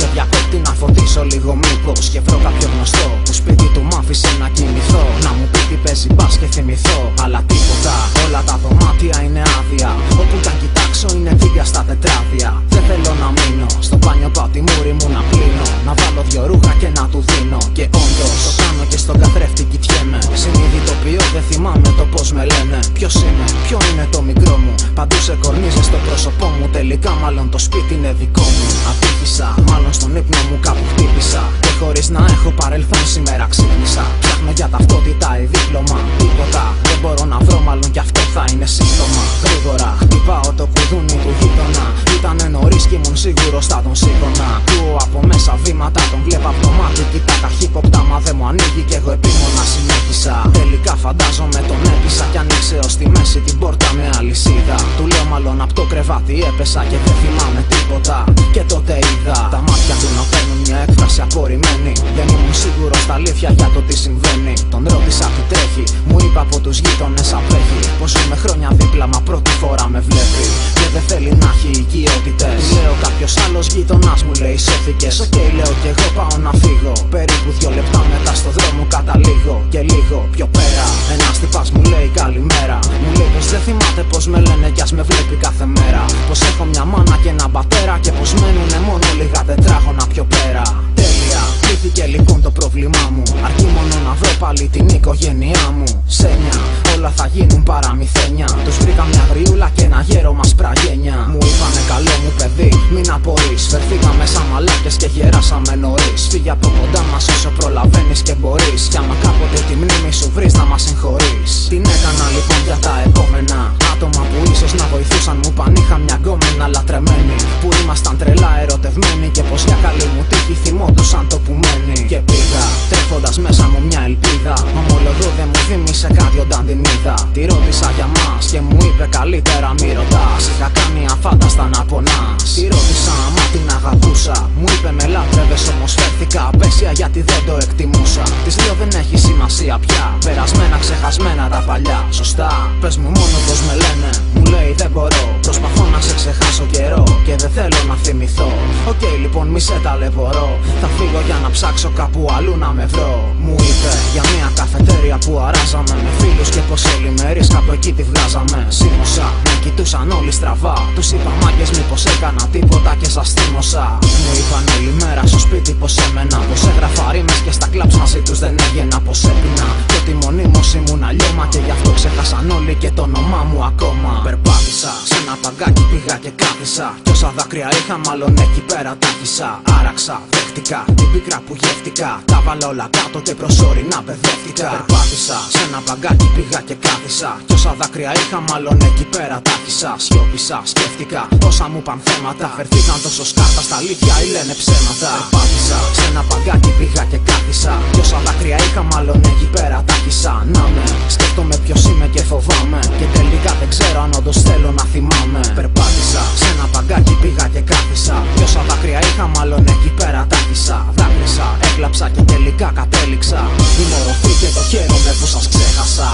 δεν διακόπτει να φωτίσω λίγο μήπως και βρω κάποιο γνωστό που σπίτι του μ' άφησε να κοιμηθώ. Να μου πει τι παίζει μπας και θυμηθώ, αλλά τίποτα, όλα τα δωμάτια είναι άδεια. Όπου κι αν κοιτάξω είναι βίντεο στα τετράδια. Δεν θέλω να μείνω, στο μπάνιο πάω τη μούρη μου να πλύνω. Να βάλω δυο ρούχα και να του δίνω. Και όντως το κάνω και στον καθρέφτη κοιτιέμαι. Συνειδητοποιώ, δεν θυμάμαι το πως με λένε. Ποιος είμαι, ποιο είναι το μικρό μου. Παντού σε κορνίζεις στο πρόσωπό μου. Τελικά μάλλον το σπίτι είναι δικό μου. Ατύχησα, μάλλον στον ύπνο μου κάπου χτύπησα. Και χωρίς να έχω παρελθόν σήμερα ξύπνησα. Ψάχνω για ταυτότητα ή δίπλωμα. Τίποτα δεν μπορώ να βρω, μάλλον κι αυτό θα είναι σύμπτωμα. Γρήγορα χτυπάω το κουδούνι του γείτονα. Ήτανε νωρίς κι ήμουν σίγουρος θα τον σήκωνα. Ακούω από μέσα βήματα, τον βλέπω από το μάτι. Κοιτά ταχύποπτα, μα δεν μου ανοίγει κι εγώ επίμονα συνέχισα. Τελικά φαντάζομαι τον έπεισα κι ανοίξε ως τη μέση την πόρτα με αλυσίδα. Του λέω μάλλον από το κρεβάτι έπεσα και δεν θυμάμαι τίποτα. Και τότε είδα τα μάτια του να παίρνουν μια έκφραση απορριμμένη. Δεν ήμουν σίγουρος στα αλήθεια για το τι συμβαίνει. Τον ρώτησα τι τρέχει, μου είπε από τους γείτονες απέχει. Πως ζούμε χρόνια δίπλα, μα πρώτη φορά με βλέπει. Και δεν θέλει να έχει οικειότητες. Λέω κάποιος άλλος γείτονας μου λέει σώθηκες. Οκ, λέω κι εγώ πάω να φύγω. Περίπου 2 λεπτά μετά στο δρόμο καταλήγω. Και λίγο πιο πέρα ένας τυπάς μου λέει καλημέρα. Μου λέει πως δεν θυμάται πως με λένε κι ας με βλέπει κάθε μέρα. Πως έχω μια μάνα και έναν πατέρα και πως μένουνε μόνο λίγα τετράγωνα πιο πέρα. Τέλεια, λύθηκε λοιπόν το πρόβλημά μου. Αρκεί μόνο να βρω πάλι την οικογένειά μου. Σένια, όλα θα γίνουν παραμυθένια. Τους βρήκα μια γριούλα και ένα γέρο μας πραγένια. Μου είπανε καλό μου παιδί, μην απορείς. Φερθήκαμε σαν μαλάκες και γεράσαμε νωρίς. Φύγε από κοντά μας όσο προλαβαίνεις και μπορείς. Κι άμα κάποτε τη μνήμη σου βρεις να μας συγχωρείς. Την έκανα λοιπόν για τα επόμενα άτομα που ίσως να βοηθούσαν. Μου παν είχα μια γκόμενα λατρεμένη. Που ήμασταν τρελά ερωτευμένοι. Και πως για καλή μου τύχη θυμόντουσαν το που μένει. Και πήγα τρέχοντας μέσα μου μια ελπίδα. Ομολογώ δεν μου θύμισε κάτι όταν την είδα. Τη ρώτησα για μας και μου είπε καλύτερα μη ρωτάς. Είχα κάνει αφάνταστα να πονάς. Τη ρώτησα μα την αγαπούσα. Μου είπε με λάτρευες όμως φέρθηκα απέσια γιατί δεν το εκτιμούσα. Της λέω δεν έχει σημασία πια. Περασμένα ξεχασμένα τα παλιά. Σωστά, πες μου μόνο πως με λένε. Μου λέει δεν μπορώ. Προσπαθώ να σε ξεχάσω καιρό και δεν θέλω να θυμηθώ. Οκ, λοιπόν μη σε ταλαιπωρώ. Θα φύγω για να ψάξω κάπου αλλού να με βρω. Μου είπε για μια καφετέρια που αράζαμε με φίλους και πως όλη κάπου εκεί τη βγάζαμε. Σίμωσα, με κοιτούσαν όλοι στραβά. Τους είπα μάγκες μήπως έκανα τίποτα και σας θύμωσα. Μου είπαν όλη μέρα στο σπίτι πως έμενα. Πως έγραφα ρήμες και στα κλαμπς μαζί τους δεν έβγαινα. Πως έπινα και ότι μονίμως ήμουν αλλιώμα. Και γι' αυτό ξέχασαν όλοι και το όνομά μου ακόμα. Περπάτησα σε ένα παγκάκι πήγα και κάθισα. Κι όσα δάκρυα είχα μάλλον εκεί πέρα τα χύσα. Άραξα, δέχτηκα την πίκρα που γεύτηκα. Τα βάλα όλα κάτω και προσωρινά μπερδεύτηκα. Περπάτησα σε ένα παγκάκι πήγα και κάθισα. Κι όσα δάκρυα είχα μάλλον εκεί πέρα τα χύσα. Σιώπησα, σκέφτηκα όσα μου παν θέματα. Φερθήκαν τόσο σκάρτα στα αλήθεια ή λένε ψέματα. Περπάτησα σε ένα παγκάκι πήγα και κάθισα. Κι όσα δάκρυα είχα μάλλον εκεί πέρα τα χύσα. Να με σκέφτομαι ποιος είμαι και φοβάμαι. Και τελικά δεν ξέρω αν όντως θέλω να θυμάμαι. Περπάτησα σε ένα παγκάκι πήγα και κάθισα. Κι όσα δάκρυα είχα μάλλον εκεί πέρα τα χύσα. Δάκρυσα, έκλαψα και τελικά κατέληξα. Η μορφή και το χαίρομαι που σας ξέχασα.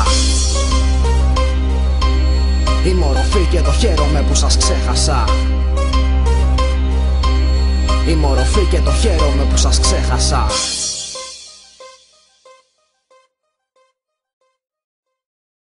Η μορφή και το χαίρομαι που σας ξέχασα. Η μορφή και το χαίρομαι που σας ξέχασα.